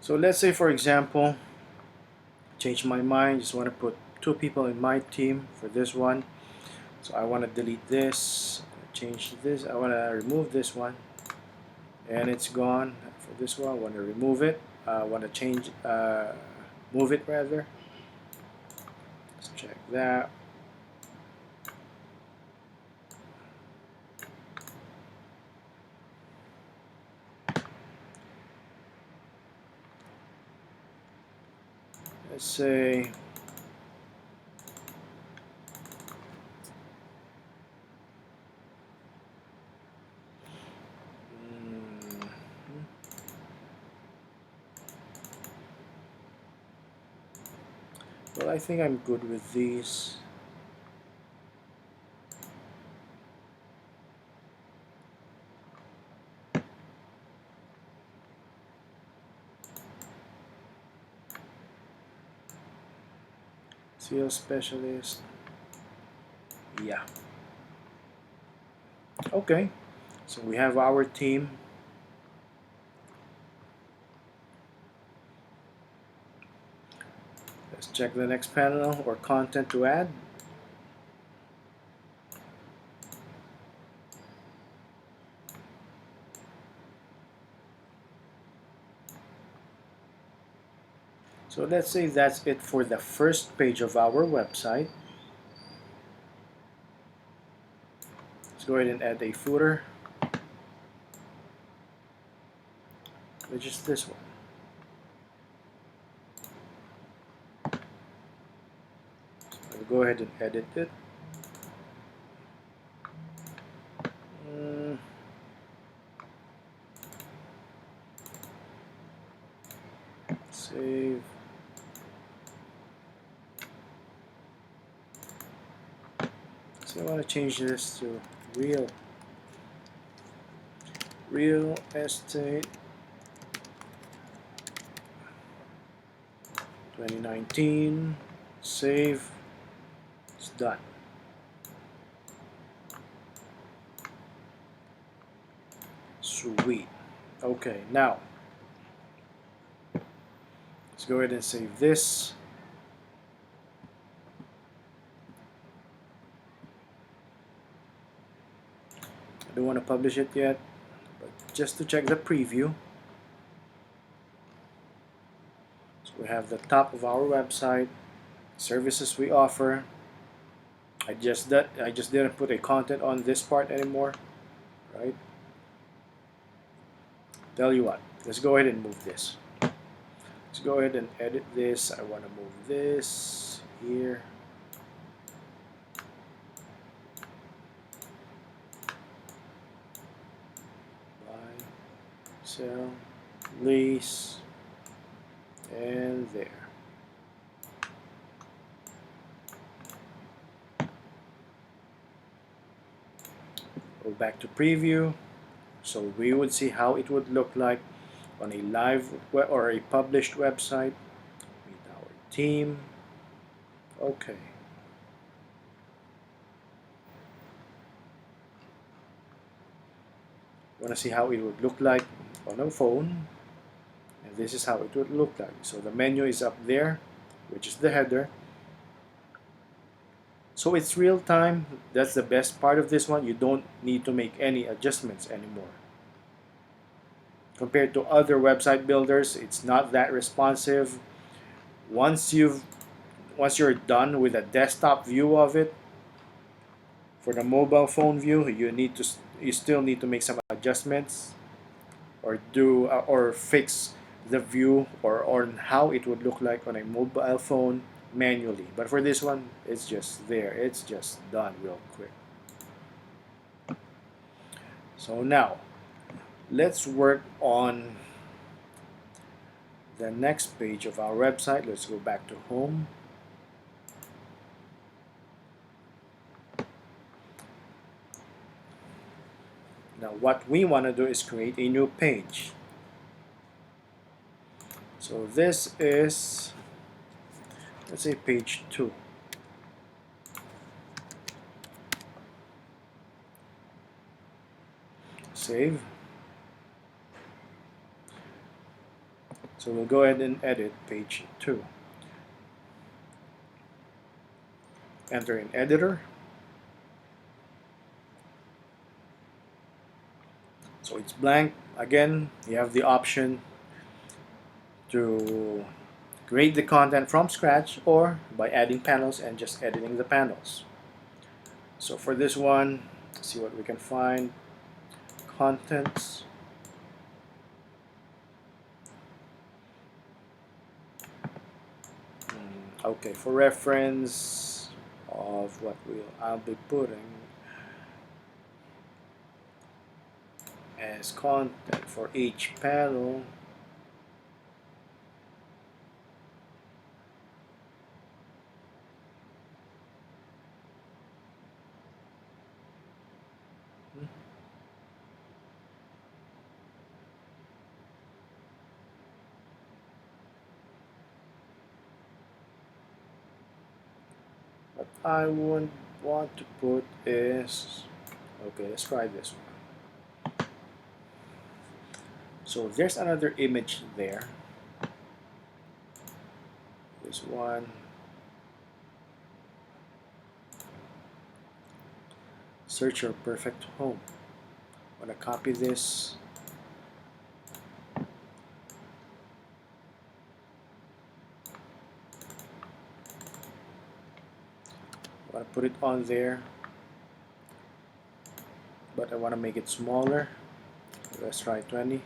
So let's say, for example, change my mind, just want to put 2 people in my team for this one. So I want to delete this, change this, I want to remove this one, and it's gone. For this one, I want to remove it, I want to change, move it rather. Let's check that. Let's say well, I think I'm good with these. Sales specialist. Yeah. Okay. So we have our team. Let's check the next panel or content to add. So let's say that's it for the first page of our website. Let's go ahead and add a footer, which is this one. I'll go ahead and edit it. Save. So I want to change this to real estate 2019. Save. It's done. Sweet. Okay, now let's go ahead and save this. I don't want to publish it yet, but just to check the preview. So we have the top of our website, services we offer. I just didn't put a content on this part anymore, right? Tell you what, let's go ahead and move this. Let's go ahead and edit this. I want to move this here. Buy, sell, lease, and there. Go back to preview. So we would see how it would look like on a live or a published website with our team. Okay. Want to see how it would look like on a phone, and this is how it would look like. So the menu is up there, which is the header. So it's real time. That's the best part of this one. You don't need to make any adjustments anymore. Compared to other website builders, it's not that responsive. Once you're done with a desktop view of it, for the mobile phone view, you still need to make some adjustments or do or fix the view or on how it would look like on a mobile phone manually. But for this one, it's just there. It's just done real quick. So now, let's work on the next page of our website. Let's go back to home. Now what we want to do is create a new page. So this is, let's say, page 2. Save. So we'll go ahead and edit page 2. Enter in editor. So it's blank. Again, you have the option to create the content from scratch or by adding panels and just editing the panels. So for this one, see what we can find. Contents. Okay, for reference of what I'll be putting as content for each panel. What I would want to put is, okay, let's try this one. So there's another image there. This one. Search your perfect home. I'm going to copy this. I want to put it on there, but I want to make it smaller. Let's try 20.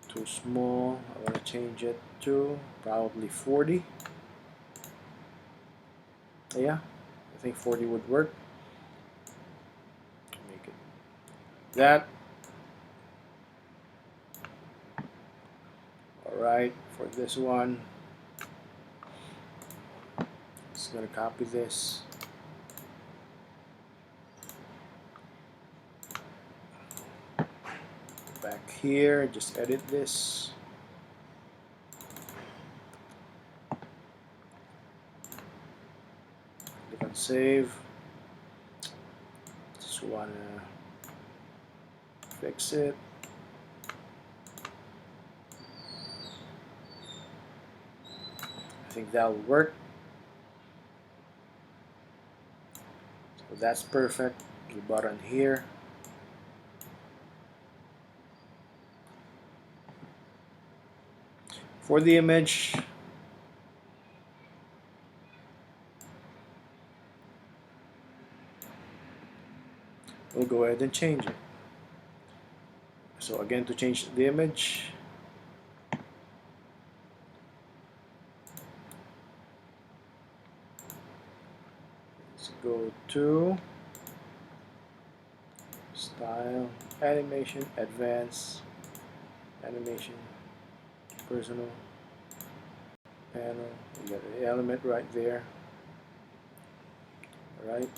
Too small. I want to change it to probably 40. Yeah, I think 40 would work. Make it that. Alright, for this one, just gonna copy this. Back here, just edit this. Click on save. Just wanna fix it. I think that will work. So that's perfect. The button here. For the image, we'll go ahead and change it. So again, to change the image, let's go to Style, Animation, Advanced, Animation, Personal, Panel. You got the element right there. All right.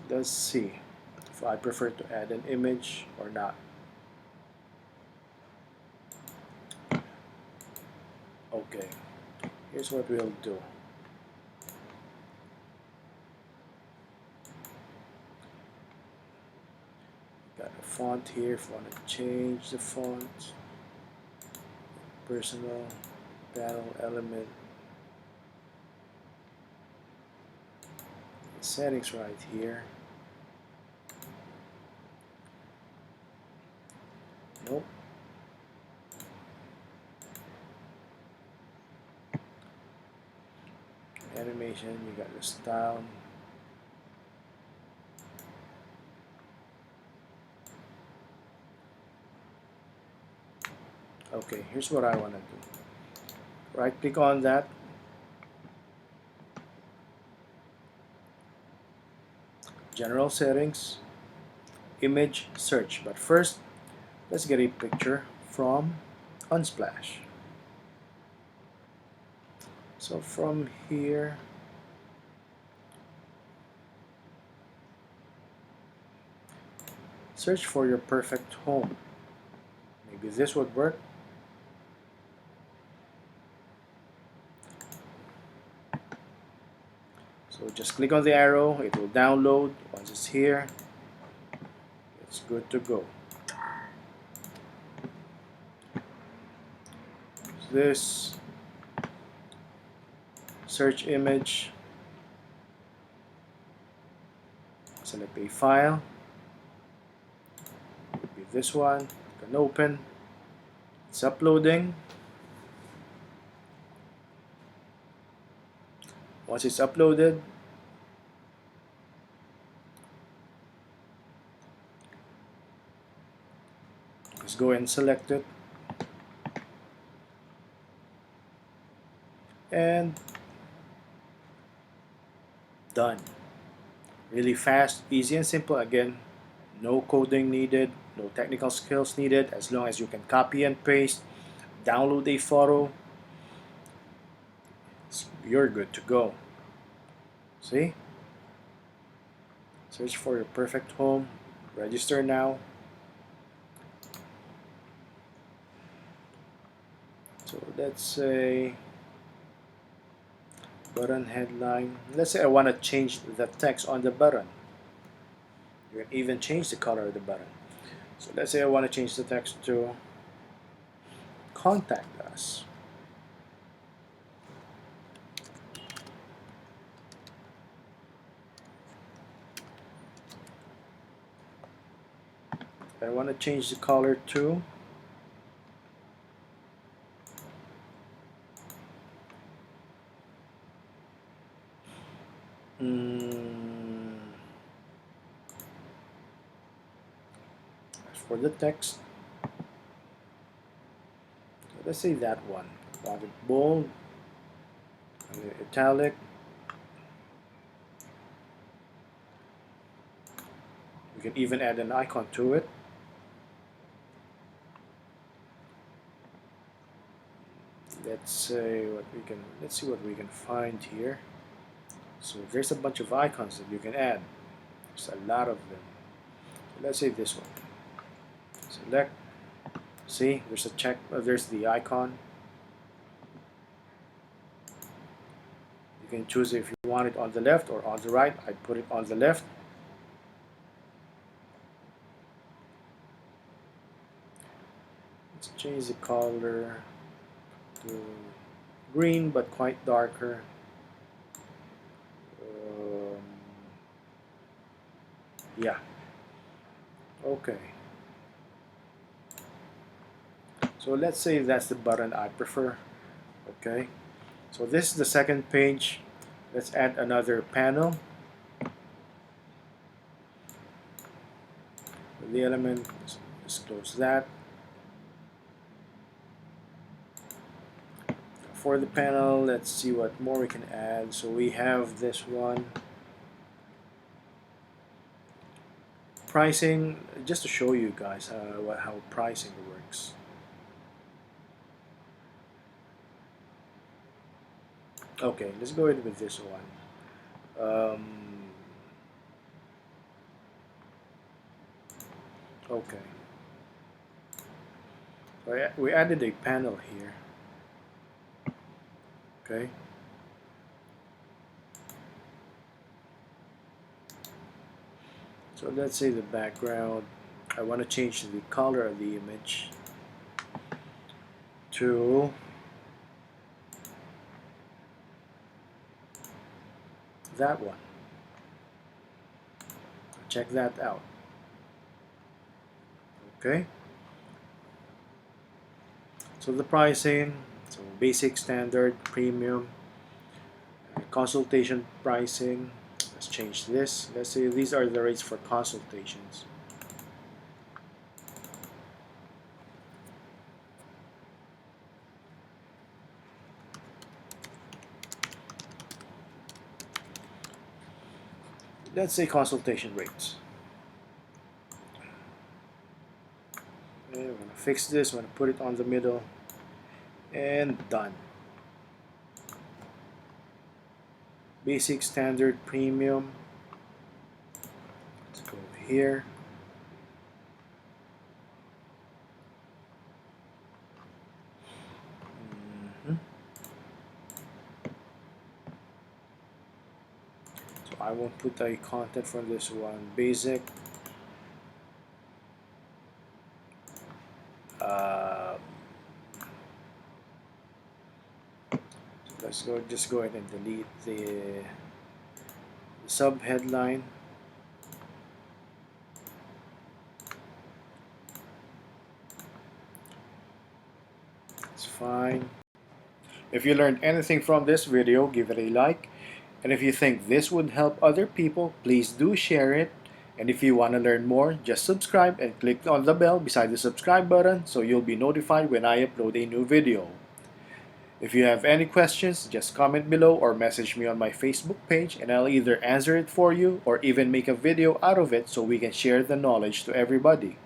Let's see if I prefer to add an image or not. Okay, here's what we'll do. Got a font here. If you want to change the font, personal, panel, element, settings right here. Nope. Animation, you got the style. Okay, here's what I want to do. Right click on that. General settings, image search. But first, let's get a picture from Unsplash. So from here, search for your perfect home. Maybe this would work. So just click on the arrow, it will download. Once it's here, it's good to go. This search image, select a file, it will be this one, you can open, it's uploading. Once it's uploaded, just go and select it, and done. Really fast, easy and simple. Again, no coding needed, no technical skills needed. As long as you can copy and paste, download a photo, you're good to go. See? Search for your perfect home. Register now. So let's say button headline. Let's say I want to change the text on the button. You can even change the color of the button. So let's say I want to change the text to contact us. I want to change the color to for the text, let's say that one. Want it bold, italic. We can even add an icon to it. Let's see what we can find here. So there's a bunch of icons that you can add. There's a lot of them. So let's say this one. Select. See, there's a check. There's the icon. You can choose if you want it on the left or on the right. I put it on the left. Let's change the color to green, but quite darker. Yeah. Okay. So let's say that's the button I prefer. Okay. So this is the second page. Let's add another panel. The element, just close that. For the panel, let's see what more we can add. So we have this one. Pricing, just to show you guys how pricing works. Okay, let's go ahead with this one. Okay. So we added a panel here. Okay. So let's say the background, I want to change the color of the image to that one. Check that out. Okay. So the pricing, so basic, standard, premium, consultation pricing. Let's change this. Let's say these are the rates for consultations. Let's say consultation rates. Okay, we're going to fix this. We're going to put it on the middle. And done. Basic, standard, premium. Let's go over here. I won't put a content for this one. Basic. Uh, let's go. Just go ahead and delete the sub headline. It's fine. If you learned anything from this video, give it a like. And if you think this would help other people, please do share it. And if you want to learn more, just subscribe and click on the bell beside the subscribe button so you'll be notified when I upload a new video. If you have any questions, just comment below or message me on my Facebook page and I'll either answer it for you or even make a video out of it so we can share the knowledge to everybody.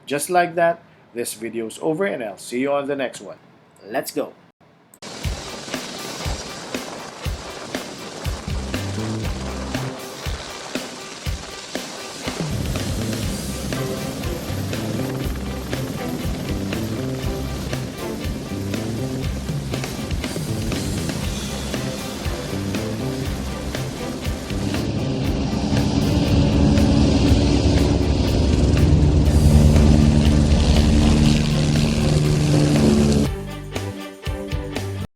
Just like that, this video is over and I'll see you on the next one. Let's go!